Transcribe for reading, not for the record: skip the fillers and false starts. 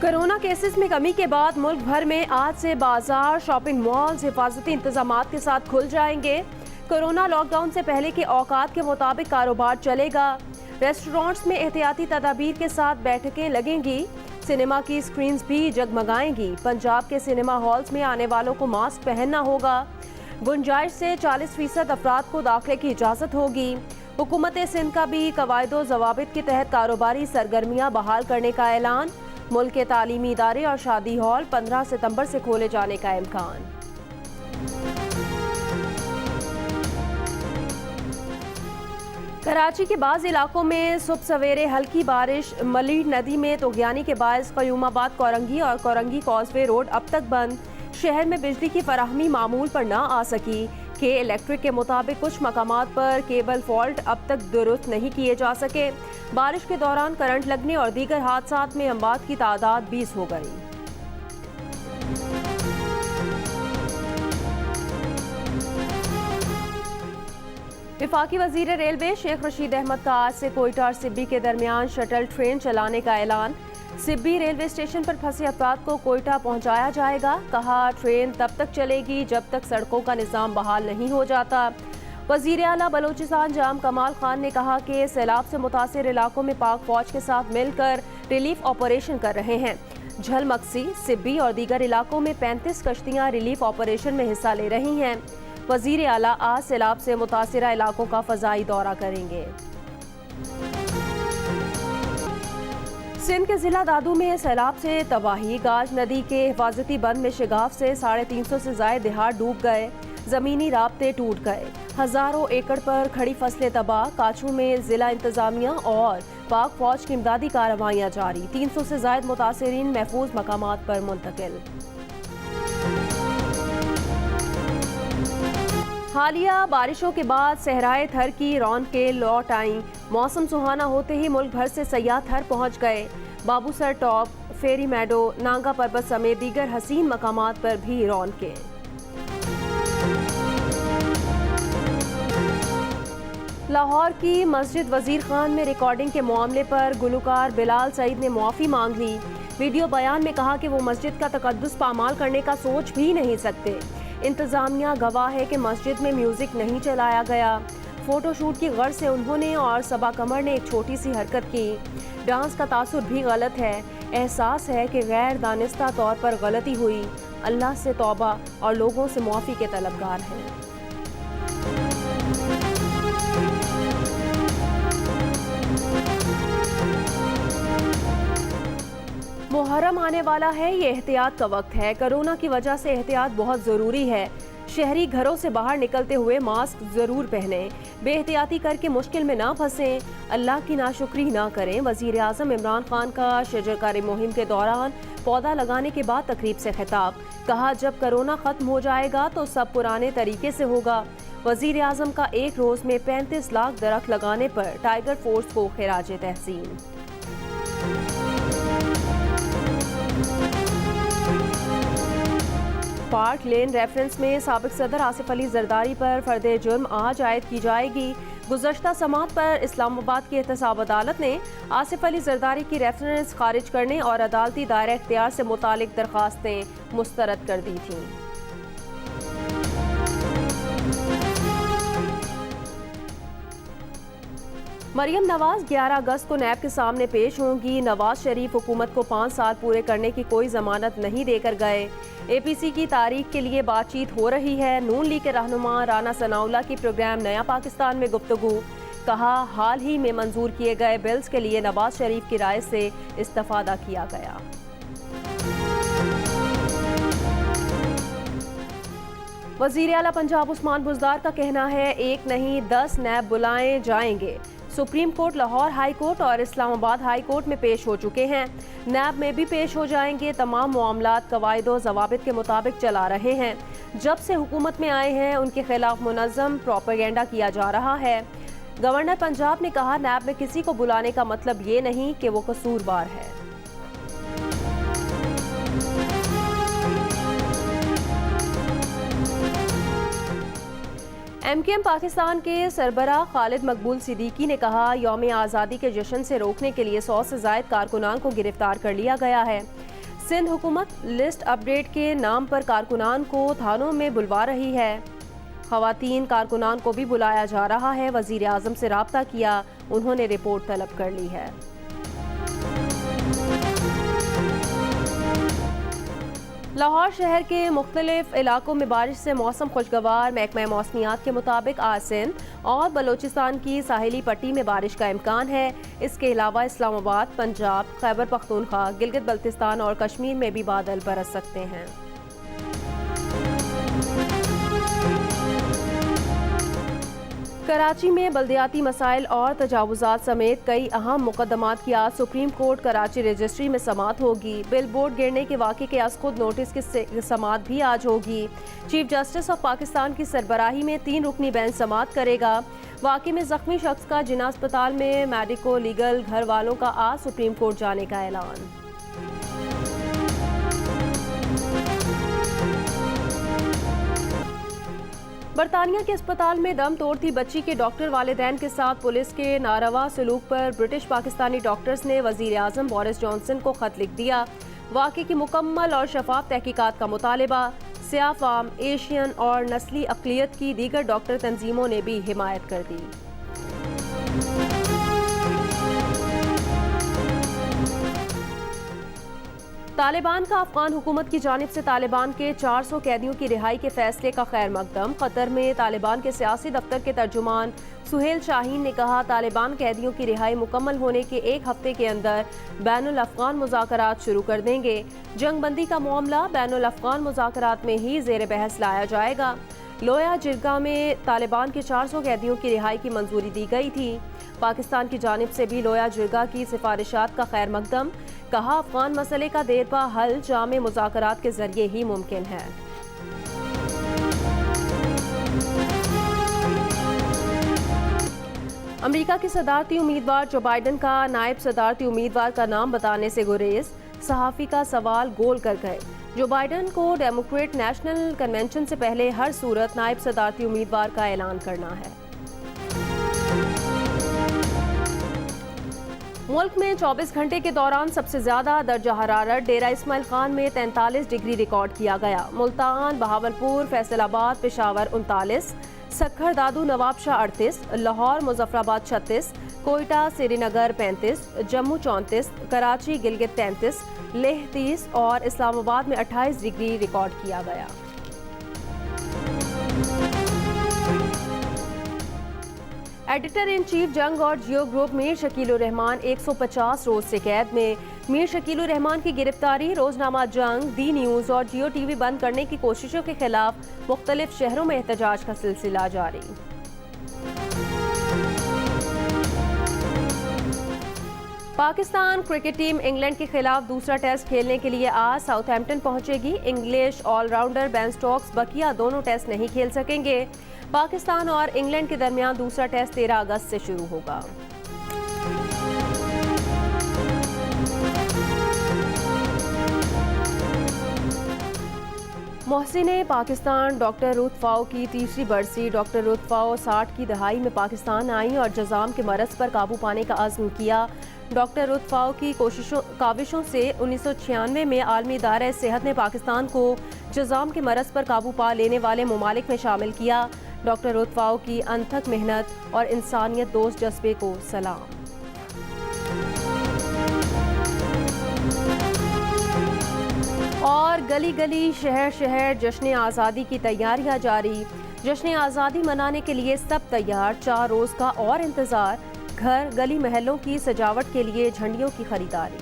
Corona cases में कमी के बाद मुल्क भर में आज से बाजार, शॉपिंग मॉल्स हिफाजती इंतजामात के साथ खुल जाएंगे। कोरोना लॉकडाउन से पहले के औकात के मुताबिक कारोबार चलेगा। रेस्टोरेंट्स में एहतियाती तदाबीर के साथ बैठकें लगेंगी। सिनेमा की स्क्रीन्स भी जगमगाएंगी। पंजाब के सिनेमा हॉल्स में आने वालों को मास्क पहनना होगा। गुंजाइश से 40% अफराद को दाखिले की इजाज़त होगी। हुकूमत सिंध का भी कवायदो ज़वाबित के तहत कारोबारी सरगर्मियाँ बहाल करने का ऐलान। मुल्क के तालीमी इदारे और शादी हॉल 15 सितंबर से खोले जाने का इम्कान। कराची के बाज़ इलाकों में सुबह सवेरे हल्की बारिश। मलीड नदी में तोगयानी के बायस क़यूमाबाद कोरंगी और कोरंगी कॉजवे रोड अब तक बंद। शहर में बिजली की फराहमी मामूल पर ना आ सकी। के इलेक्ट्रिक के मुताबिक कुछ मकामात पर केबल फॉल्ट अब तक दुरुस्त नहीं किए जा सके। बारिश के दौरान करंट लगने और दीगर हादसात में अमवात की तादाद 20 हो गई। वफाकी वजीर रेलवे शेख रशीद अहमद का आज से कोयटा और सिब्बी के दरमियान शटल ट्रेन चलाने का ऐलान। सिब्बी रेलवे स्टेशन पर फंसे अफराद को कोयटा पहुंचाया जाएगा। कहा, ट्रेन तब तक चलेगी जब तक सड़कों का निज़ाम बहाल नहीं हो जाता। वज़ीर आला बलोचिस्तान जाम कमाल खान ने कहा कि सैलाब से मुतासिर इलाकों में पाक फौज के साथ मिलकर रिलीफ ऑपरेशन कर रहे हैं। झलमक्सी, सिब्बी और दीगर इलाकों में 35 कश्तियाँ रिलीफ ऑपरेशन में हिस्सा ले रही हैं। वज़ीर आला आज सैलाब से मुतासिरा इलाकों का फ़ज़ाई दौरा करेंगे। सिंध के जिला दादू में सैलाब से तबाही। गाज नदी के हिफाजती बंद में शिगाफ से 350 से ज़ायद देहात डूब गए। ज़मीनी राब्ते टूट गए। हज़ारों एकड़ पर खड़ी फसलें तबाह। काचू में जिला इंतजामिया और पाक फौज की इमदादी कार्रवाइयाँ जारी। 300 से ज़ायद मुतासिरीन महफूज मकामात पर मुंतकिल। हालिया बारिशों के बाद सहराए थर की रौनकें लौट आईं। मौसम सुहाना होते ही मुल्क भर से सयाह थर पहुंच गए। बाबूसर टॉप, फेरी मैडो, नांगा पर्वत समेत दीगर हसीन मकामात पर भी रौनकें। लाहौर की मस्जिद वजीर खान में रिकॉर्डिंग के मामले पर गुलकार बिलाल सईद ने मुआफ़ी मांग ली। वीडियो बयान में कहा कि वो मस्जिद का तकद्दुस पामाल करने का सोच भी नहीं सकते। इंतज़ामिया गवाह है कि मस्जिद में म्यूज़िक नहीं चलाया गया। फ़ोटोशूट की गर्ज से उन्होंने और सबा कमर ने एक छोटी सी हरकत की। डांस का तासुर भी गलत है। एहसास है कि गैर दानिस्ता तौर पर गलती हुई। अल्लाह से तौबा और लोगों से मुआफ़ी के तलबगार हैं। मुहर्रम आने वाला है, ये एहतियात का वक्त है। कोरोना की वजह से एहतियात बहुत ज़रूरी है। शहरी घरों से बाहर निकलते हुए मास्क ज़रूर पहने। बेएहतियाती करके मुश्किल में ना फंसें। अल्लाह की नाशुक्री ना करें। वज़ीर आज़म इमरान खान का शजरकारी मुहिम के दौरान पौधा लगाने के बाद तकरीब से खिताब। कहा, जब कोरोना ख़त्म हो जाएगा तो सब पुराने तरीके से होगा। वज़ीर आज़म का एक रोज़ में 35 लाख दरख्त लगाने पर टाइगर फोर्स को खिराज तहसीन। पार्क लेन रेफरेंस में साबिक सदर आसिफ अली जरदारी पर फर्द जुर्म आज आयद की जाएगी। गुज़श्ता समात पर इस्लामाबाद की एहतसाब अदालत ने आसिफ अली जरदारी की रेफरेंस खारिज करने और अदालती दायरा इख्तियार से मुतालिक दरख्वास्तें मुस्तरद कर दी थीं। मरियम नवाज 11 अगस्त को नैब के सामने पेश होंगी। नवाज शरीफ हुकूमत को 5 साल पूरे करने की कोई जमानत नहीं देकर गए। APC की तारीख के लिए बातचीत हो रही है। नून लीग के रहनुमा राना सनाउल्लाह की प्रोग्राम नया पाकिस्तान में गुफ्तगू। कहा, हाल ही में मंजूर किए गए बिल्स के लिए नवाज शरीफ की राय से इस्तिफादा किया गया। वज़ीर आला पंजाब उस्मान बुज़दार का कहना है, 1 नहीं 10 नैब बुलाए जाएंगे। Supreme court, Lahore high court और इस्लामाबाद हाई कोर्ट में पेश हो चुके हैं। नैब में भी पेश हो जाएंगे। तमाम मामलात कवायदो ज़वाबित के मुताबिक चला रहे हैं। जब से हुकूमत में आए हैं उनके खिलाफ मुनज़्ज़म प्रोपेगेंडा किया जा रहा है। गवर्नर पंजाब ने कहा, नैब में किसी को बुलाने का मतलब ये नहीं कि वो कसूरवार है। MKM पाकिस्तान के सरबराह खालिद मकबूल सिद्दीकी ने कहा, यौम आज़ादी के जश्न से रोकने के लिए 100 से ज़ायद कारकुनान को गिरफ्तार कर लिया गया है। सिंध हुकूमत लिस्ट अपडेट के नाम पर कारकुनान को थानों में बुलवा रही है। खवातीन कारकुनान को भी बुलाया जा रहा है। वजीर आजम से राब्ता किया, उन्होंने रिपोर्ट तलब कर ली है। लाहौर शहर के मुख्तलिफ इलाकों में बारिश से मौसम खुशगवार। महकमा मौसमियात के मुताबिक आज सिंध और बलोचिस्तान की साहिली पट्टी में बारिश का इम्कान है। इसके अलावा इस्लामाबाद, पंजाब, खैबर पख्तूनख्वा, गिलगित बल्तिस्तान और कश्मीर में भी बादल बरस सकते हैं। कराची में बल्दियाती मसाइल और तजावुजात समेत कई अहम मुकदमात की आज सुप्रीम कोर्ट कराची रजिस्ट्री में समाअत होगी। बिल बोर्ड गिरने के वाक़े के आज खुद नोटिस की समाअत भी आज होगी। चीफ जस्टिस ऑफ पाकिस्तान की सरबराही में 3 रुकनी बेंच समाअत करेगा। वाक़े में जख्मी शख्स का जिना अस्पताल में मेडिको लीगल घर वालों का आज सुप्रीम कोर्ट जाने का ऐलान। बरतानिया के अस्पताल में दम तोड़ती बच्ची के डॉक्टर वालिदैन के साथ पुलिस के नारवा सलूक पर ब्रिटिश पाकिस्तानी डॉक्टर्स ने वजीर आजम बोरिस जॉनसन को खत लिख दिया। वाक़े की मुकम्मल और शफाफ तहकीकात का मुतालबा। सियाह फाम, एशियन और नस्ली अक़लियत की दीगर डॉक्टर तंजीमों ने भी हिमायत कर दी। तालिबान का अफगान हुकूमत की जानिब से तालिबान के 400 कैदियों की रिहाई के फैसले का खैर मकदम। कतर में तालिबान के सियासी दफ्तर के तर्जुमान सुहेल शाहीन ने कहा, तालिबान कैदियों की रिहाई मुकम्मल होने के 1 हफ्ते के अंदर बैनुल अफ़गान मुज़ाकरात शुरू कर देंगे। जंग बंदी का मामला बैनुल अफ़गान मुज़ाकरात में ही ज़ेर बहस लाया जाएगा। लोया जिरगा में तालिबान के 400 कैदियों की रिहाई की मंजूरी दी गई थी। पाकिस्तान की जानिब से भी लोया जिरगा की सिफारिशात का खैर मकदम। कहा, अफगान मसले का देरपा हल जामे मुज़ाकरात के जरिए ही मुमकिन है। अमेरिका के सदारती उम्मीदवार जो बाइडन का नायब सदारती उम्मीदवार का नाम बताने से गुरेज। सहाफ़ी का सवाल गोल कर गए। जो बाइडन को डेमोक्रेट नेशनल कन्वेंशन से पहले हर सूरत नायब सदारती उम्मीदवार का ऐलान करना है। मुल्क में 24 घंटे के दौरान सबसे ज्यादा दर्जा हरारत डेरा इस्माइल खान में 43 डिग्री रिकॉर्ड किया गया। मुल्तान, बहावलपुर, फैसलाबाद, पेशावर 39, सक्खर, दादू, नवाबशाह 38, लाहौर, मुजफ्फराबाद 36, कोयटा, श्रीनगर 35, जम्मू 34, कराची, गिलगित 33, लेह 30 और इस्लामाबाद में 28 डिग्री रिकॉर्ड किया गया। एडिटर इन चीफ जंग और जियो ग्रुप मीर शकीलुर रहमान 150 रोज से कैद में। मीर शकीलुर रहमान की गिरफ्तारी, रोजनामा जंग, दी न्यूज़ और जियो टीवी बंद करने की कोशिशों के खिलाफ मुख्तलिफ शहरों में एहतजाज का सिलसिला जारी। पाकिस्तान क्रिकेट टीम इंग्लैंड के खिलाफ दूसरा टेस्ट खेलने के लिए आज साउथहैम्पटन पहुंचेगी। इंग्लिश ऑलराउंडर बेन स्टोक्स बकिया दोनों टेस्ट नहीं खेल सकेंगे। पाकिस्तान और इंग्लैंड के दरमियान दूसरा टेस्ट 13 अगस्त से शुरू होगा। मोहसिन पाकिस्तान डॉक्टर रुत फ़ाओ की तीसरी बरसी। डॉक्टर रुत फ़ाओ 60 की दहाई में पाकिस्तान आई और जज़ाम के मरज़ पर काबू पाने का अज़्म किया। डॉक्टर रुत फ़ाओ की काविशों से 1996 में आलमी इदारा सेहत ने पाकिस्तान को जज़ाम के मरज़ पर काबू पा लेने वाले ममालिक में शामिल किया। डॉक्टर रुत फ़ाओ की अनथक मेहनत और इंसानियत दोस्त जज्बे को सलाम। और गली गली, शहर शहर जश्न आज़ादी की तैयारियां जारी। जश्न आज़ादी मनाने के लिए सब तैयार। 4 रोज़ का और इंतज़ार। घर, गली, महलों की सजावट के लिए झंडियों की खरीदारी।